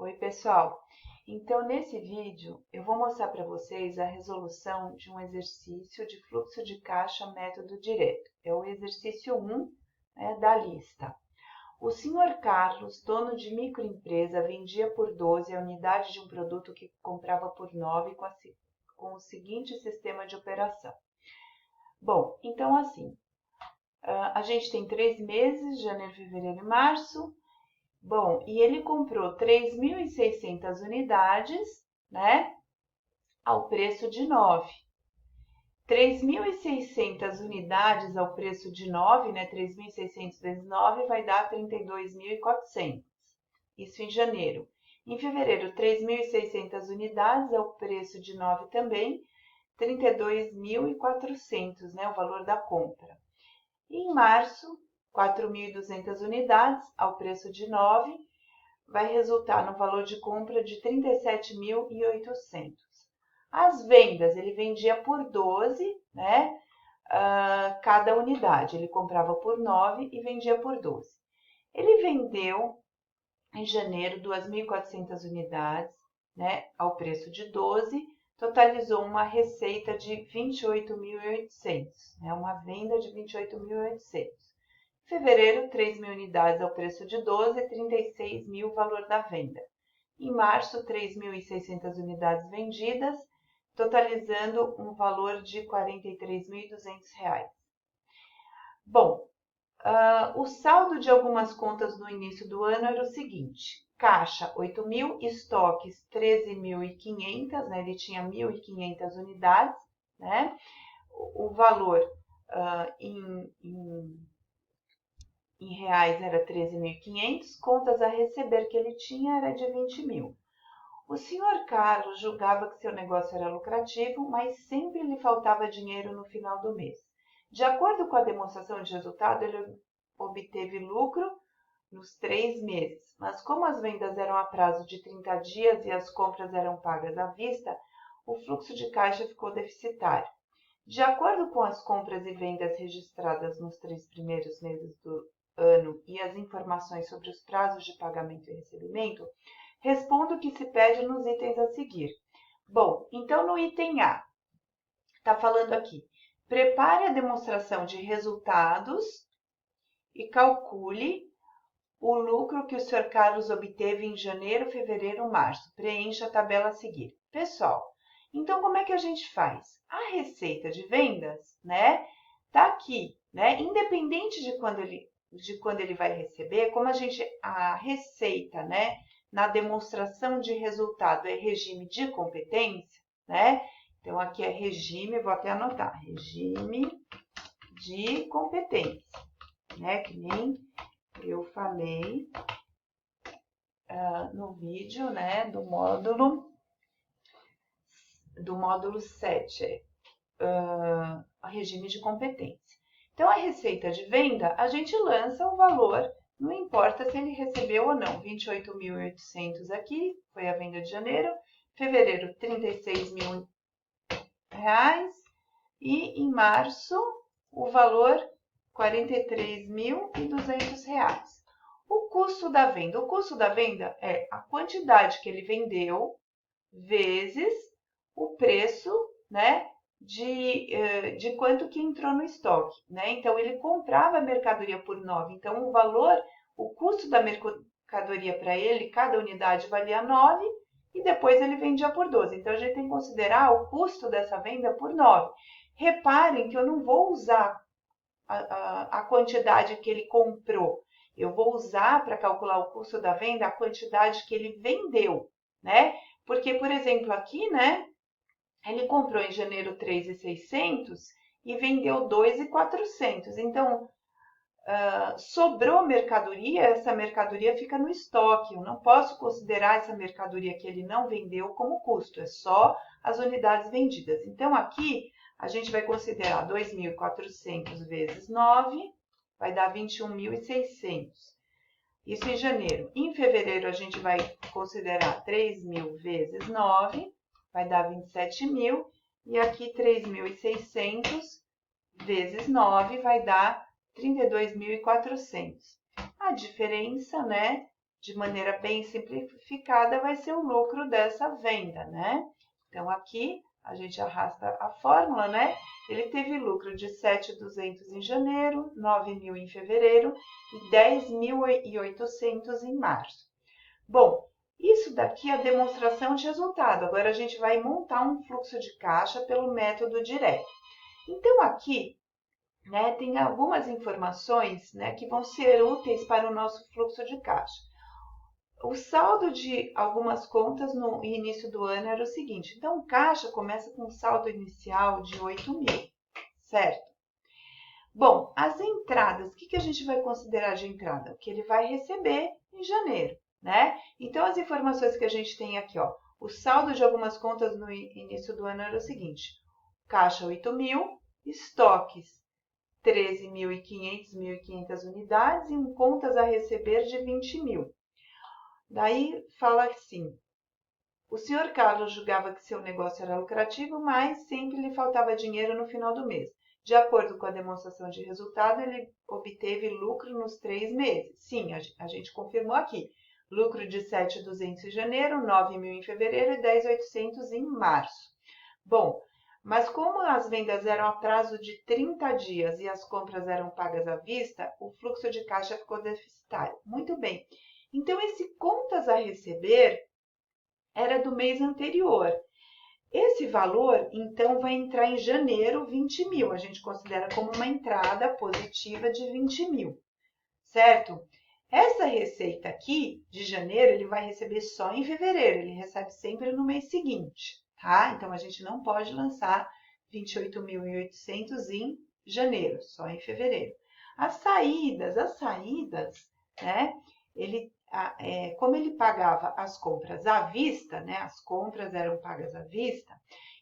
Oi, pessoal! Então, nesse vídeo, eu vou mostrar para vocês a resolução de um exercício de fluxo de caixa método direto. É o exercício 1, da lista. O senhor Carlos, dono de microempresa, vendia por 12 a unidade de um produto que comprava por 9 com o seguinte sistema de operação. Bom, então assim, a gente tem 3 meses, janeiro, fevereiro e março. Bom, e ele comprou 3.600 unidades, né, ao preço de 9. 3.600 unidades ao preço de 9, né, 3.600 vezes 9 vai dar 32.400. Isso em janeiro. Em fevereiro, 3.600 unidades ao preço de 9 também, 32.400, né, o valor da compra. E em março, 4.200 unidades ao preço de 9, vai resultar no valor de compra de 37.800. As vendas, ele vendia por 12, né? Cada unidade. Ele comprava por 9 e vendia por 12. Ele vendeu em janeiro 2.400 unidades, né? Ao preço de 12, totalizou uma receita de 28.800, né? Uma venda de 28.800. Em fevereiro, 3.000 unidades ao preço de 12, 36.000 o valor da venda. Em março, 3.600 unidades vendidas, totalizando um valor de R$ 43.200. Bom, o saldo de algumas contas no início do ano era o seguinte: caixa 8.000, estoques 13.500, né? Ele tinha 1.500 unidades, né? O valor em reais era 13.500, contas a receber que ele tinha era de 20.000. O senhor Carlos julgava que seu negócio era lucrativo, mas sempre lhe faltava dinheiro no final do mês. De acordo com a demonstração de resultado, ele obteve lucro nos 3 meses, mas como as vendas eram a prazo de 30 dias e as compras eram pagas à vista, o fluxo de caixa ficou deficitário. De acordo com as compras e vendas registradas nos 3 primeiros meses do ano e as informações sobre os prazos de pagamento e recebimento, respondo o que se pede nos itens a seguir. Bom, então no item A, está falando aqui, prepare a demonstração de resultados e calcule o lucro que o Sr. Carlos obteve em janeiro, fevereiro e março. Preencha a tabela a seguir. Pessoal, então como é que a gente faz? A receita de vendas, né, tá aqui, né? Independente de quando ele vai receber, como a receita, né, na demonstração de resultado é regime de competência, né? Então aqui é regime, vou até anotar, regime de competência, né? Que nem eu falei no vídeo, né, do módulo 7, a regime de competência. Então, a receita de venda, a gente lança o valor, não importa se ele recebeu ou não, 28.800 aqui, foi a venda de janeiro, fevereiro, 36.000 reais, e em março, o valor, 43.200 reais. O custo da venda é a quantidade que ele vendeu vezes o preço, né, de quanto que entrou no estoque, né? Então, ele comprava a mercadoria por 9, então o custo da mercadoria para ele, cada unidade valia 9 e depois ele vendia por 12. Então, a gente tem que considerar o custo dessa venda por 9. Reparem que eu não vou usar a quantidade que ele comprou. Eu vou usar para calcular o custo da venda a quantidade que ele vendeu, né? Porque, por exemplo, aqui, né, ele comprou em janeiro 3.600 e vendeu 2.400. Então, sobrou mercadoria, essa mercadoria fica no estoque. Eu não posso considerar essa mercadoria que ele não vendeu como custo, é só as unidades vendidas. Então, aqui, a gente vai considerar 2.400 vezes 9, vai dar 21.600. Isso em janeiro. Em fevereiro, a gente vai considerar 3.000 vezes 9, vai dar 27.000. E aqui, 3.600 vezes 9 vai dar 32.400. A diferença, né, de maneira bem simplificada, vai ser o lucro dessa venda, né? Então, aqui a gente arrasta a fórmula, né? Ele teve lucro de 7.200 em janeiro, 9.000 em fevereiro e 10.800 em março. Bom, isso daqui é a demonstração de resultado. Agora, a gente vai montar um fluxo de caixa pelo método direto. Então, aqui, né, tem algumas informações, né, que vão ser úteis para o nosso fluxo de caixa. O saldo de algumas contas no início do ano era o seguinte. Então, o caixa começa com um saldo inicial de 8.000, certo? Bom, as entradas, o que a gente vai considerar de entrada? O que ele vai receber em janeiro, né? Então, as informações que a gente tem aqui, ó, o saldo de algumas contas no início do ano era o seguinte. Caixa 8.000, estoques 13.500, 1.500 unidades e contas a receber de 20.000. Daí fala assim, o senhor Carlos julgava que seu negócio era lucrativo, mas sempre lhe faltava dinheiro no final do mês. De acordo com a demonstração de resultado, ele obteve lucro nos 3 meses. Sim, a gente confirmou aqui. Lucro de 7.200 em janeiro, 9.000 em fevereiro e 10.800 em março. Bom, mas como as vendas eram a prazo de 30 dias e as compras eram pagas à vista, o fluxo de caixa ficou deficitário. Muito bem. Então, esse contas a receber era do mês anterior. Esse valor, então, vai entrar em janeiro 20.000. A gente considera como uma entrada positiva de 20.000, certo? Essa receita aqui, de janeiro, ele vai receber só em fevereiro. Ele recebe sempre no mês seguinte, tá? Então, a gente não pode lançar 28.800 em janeiro, só em fevereiro. As saídas, né? Como ele pagava as compras à vista, né? As compras eram pagas à vista.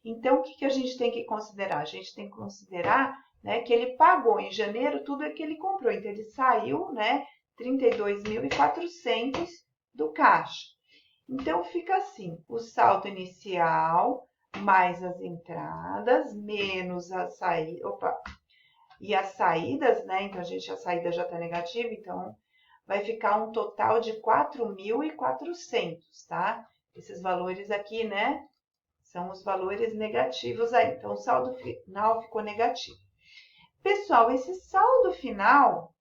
Então, o que a gente tem que considerar? A gente tem que considerar, né, que ele pagou em janeiro tudo o que ele comprou. Então, ele saiu, né, 32.400 do caixa. Então, fica assim, o saldo inicial mais as entradas, menos a saída, e as saídas, né? Então, a saída já está negativa, então vai ficar um total de 4.400, tá? Esses valores aqui, né, são os valores negativos aí. Então, o saldo final ficou negativo. Pessoal, esse saldo final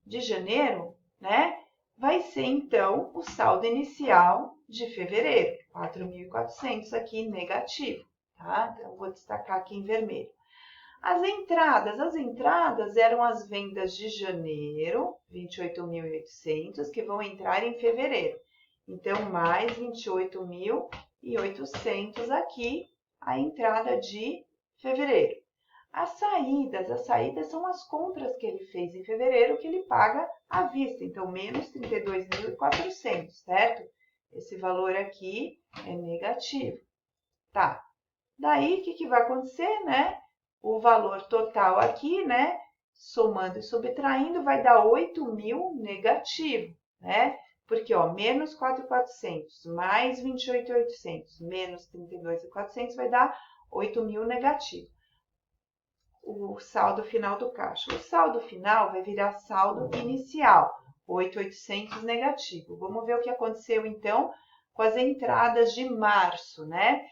de janeiro, né, vai ser, então, o saldo inicial de fevereiro. 4.400 aqui negativo, tá? Então, vou destacar aqui em vermelho. As entradas eram as vendas de janeiro, 28.800, que vão entrar em fevereiro. Então, mais 28.800 aqui, a entrada de fevereiro. As saídas são as compras que ele fez em fevereiro, que ele paga à vista. Então, menos 32.400, certo? Esse valor aqui é negativo. Tá. Daí, o que vai acontecer, né? O valor total aqui, né? Somando e subtraindo, vai dar 8.000 negativo, né? Porque, ó, menos 4.400 mais 28.800 menos 32.400 vai dar 8.000 negativo. O saldo final do caixa. O saldo final vai virar saldo inicial, 8.800 negativo. Vamos ver o que aconteceu, então, com as entradas de março, né?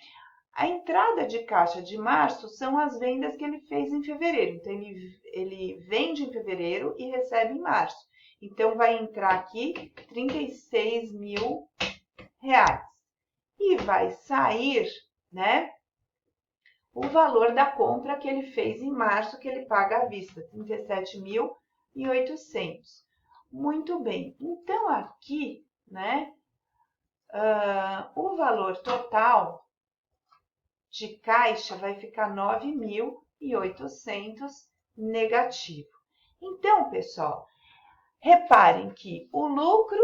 A entrada de caixa de março são as vendas que ele fez em fevereiro. Então, ele vende em fevereiro e recebe em março. Então, vai entrar aqui 36.000 reais. E vai sair, né, o valor da compra que ele fez em março, que ele paga à vista, 37.800. Muito bem. Então, aqui, né, o valor total de caixa vai ficar 9.800 negativo. Então, pessoal, reparem que o lucro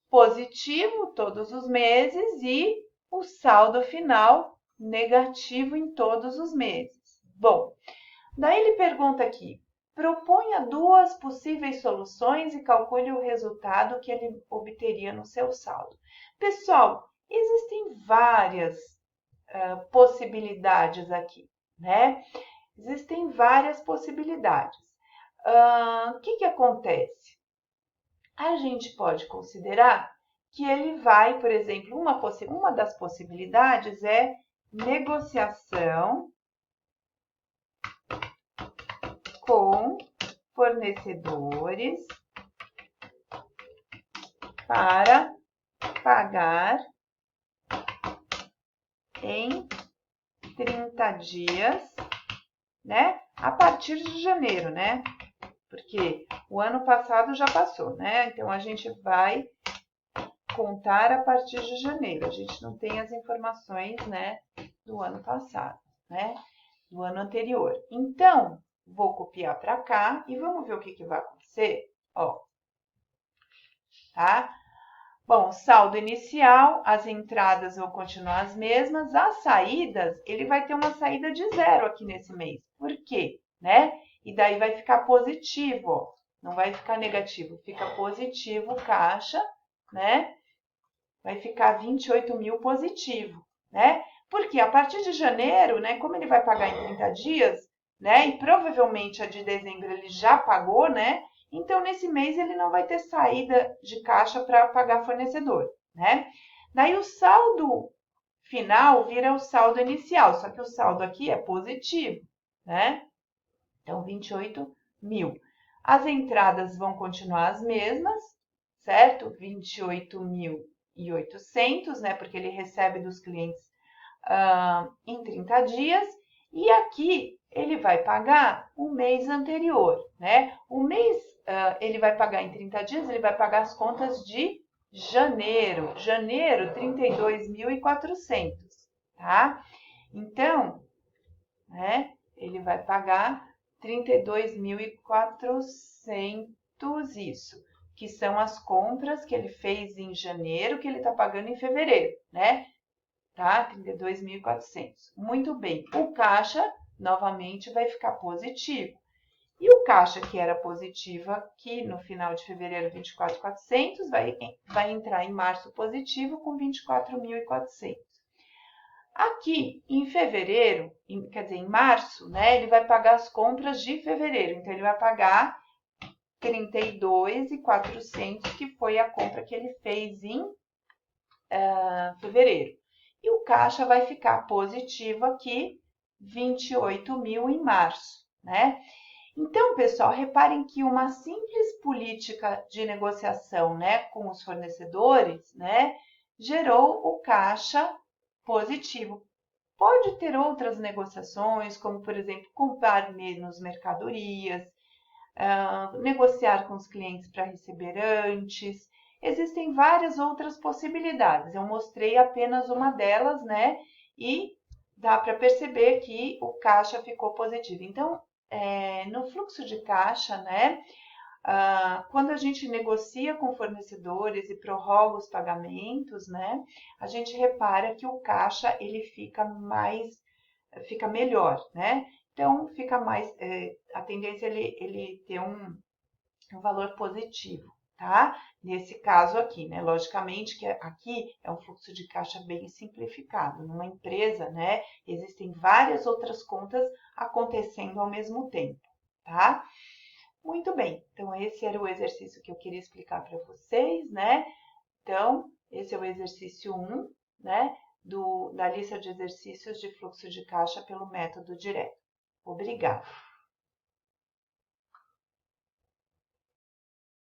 positivo todos os meses e o saldo final negativo em todos os meses. Bom, daí ele pergunta aqui, proponha duas possíveis soluções e calcule o resultado que ele obteria no seu saldo. Pessoal, existem várias possibilidades aqui, né? Existem várias possibilidades. O que acontece? a gente pode considerar que ele vai, por exemplo, uma das possibilidades é negociação com fornecedores para pagar em 30 dias, né? A partir de janeiro, né? Porque o ano passado já passou, né? Então a gente vai contar a partir de janeiro. A gente não tem as informações, né, do ano passado, né? Do ano anterior. Então, vou copiar para cá e vamos ver o que vai acontecer, ó. Tá? Bom, saldo inicial, as entradas vão continuar as mesmas, as saídas, ele vai ter uma saída de zero aqui nesse mês. Por quê? Né? E daí vai ficar positivo, ó. Não vai ficar negativo, fica positivo o caixa, né? Vai ficar 28 mil positivo, né? Porque a partir de janeiro, né, como ele vai pagar em 30 dias, né, e provavelmente a de dezembro ele já pagou, né? Então, nesse mês ele não vai ter saída de caixa para pagar fornecedor, né? Daí o saldo final vira o saldo inicial, só que o saldo aqui é positivo, né? Então, 28 mil. As entradas vão continuar as mesmas, certo? 28.800, né? Porque ele recebe dos clientes em 30 dias. E aqui ele vai pagar o mês anterior, né? O mês ele vai pagar em 30 dias, ele vai pagar as contas de janeiro. Janeiro, 32.400, tá? Então, né? Ele vai pagar 32.400, isso, que são as compras que ele fez em janeiro, que ele está pagando em fevereiro, né? Tá? 32.400. Muito bem. O caixa, novamente, vai ficar positivo. E o caixa que era positivo aqui no final de fevereiro, 24.400, vai entrar em março positivo com 24.400. Aqui em fevereiro, quer dizer, em março, né, ele vai pagar as compras de fevereiro. Então, ele vai pagar 32.400, que foi a compra que ele fez em fevereiro. E o caixa vai ficar positivo aqui, 28 mil em março, né? Então, pessoal, reparem que uma simples política de negociação, né, com os fornecedores, né, gerou o caixa positivo. Pode ter outras negociações, como, por exemplo, comprar menos mercadorias, negociar com os clientes para receber antes. Existem várias outras possibilidades. Eu mostrei apenas uma delas, né? E dá para perceber que o caixa ficou positivo. Então, no fluxo de caixa, né? Quando a gente negocia com fornecedores e prorroga os pagamentos, né? A gente repara que o caixa ele fica melhor, né? Então, fica mais, a tendência é ele ter um valor positivo, tá? Nesse caso aqui, né? Logicamente que aqui é um fluxo de caixa bem simplificado. Numa empresa, né? Existem várias outras contas acontecendo ao mesmo tempo, tá? Muito bem, então esse era o exercício que eu queria explicar para vocês, né? Então, esse é o exercício 1, né? Da lista de exercícios de fluxo de caixa pelo método direto. Obrigada!